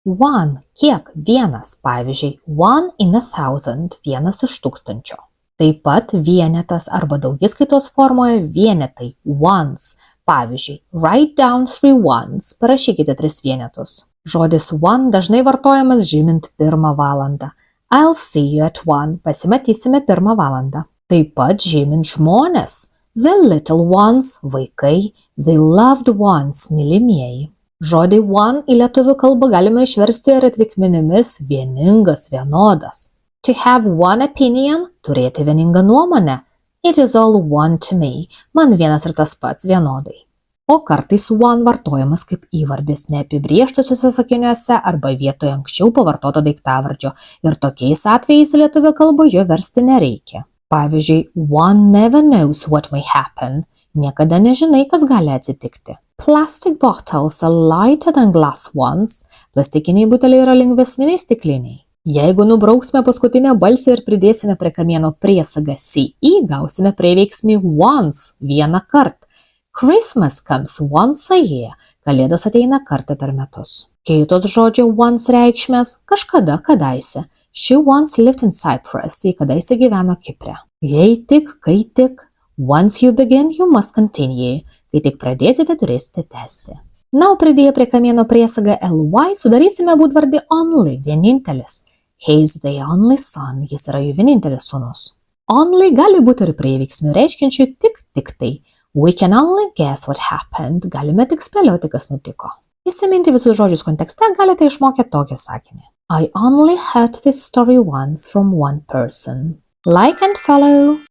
One – kiek, vienas, pavyzdžiui, 1 in 1,000 – vienas iš tūkstančio. Taip pat vienetas arba daugiskaitos formoje vienetai ones. Pavyzdžiui, write down 3 ones, parašykite 3 vienetus. Žodis one dažnai vartojamas žymint 1 valandą. I'll see you at 1, pasimatysime 1 valandą. Taip pat žymint žmones. The little ones, vaikai, the loved ones, mylimieji. Žodį one į lietuvių kalbą galima išversti ir atitikmenimis vieningas, vienodas. To have one opinion, turėti vieningą nuomonę. It is all one to me, man vienas ir tas pats vienodai. O kartais one vartojamas kaip įvardis neapibrėžtusiuose sakiniuose arba vietoje anksčiau pavartoto daiktavardžio ir tokiais atvejais lietuvių kalboje jo versti nereikia. Pavyzdžiui, one never knows what may happen. Niekada nežinai, kas gali atsitikti. Plastic bottles are lighter than glass ones. Plastikiniai buteliai yra lengvesni nei stikliniai. Jeigu nubrauksime paskutinę balsę ir pridėsime prie kamieno priesagą CE, gausime prieveiksmį once, vieną kartą. Christmas comes once a year. Kalėdos ateina kartą per metus. Kitos žodžio once reikšmės kažkada, kadaise. She once lived in Cyprus. Ji kadaise gyveno Kipre. Jei tik, kai tik. Once you begin, you must continue. Kai tik pradėsite, turėsite tęsti. Na, o pridėję prie kamieno priesagą ly sudarysime būdvardį only, vienintelis. He is the only son. Jis yra jų vienintelis sūnus. Only gali būti ir prieveiksmių reiškiančių tik tai. We can only guess what happened. Galime tik spėlioti, kas nutiko. Įsiminti visus žodžius kontekste galite išmokę tokį sakinį. I only heard this story once from one person. Like and follow.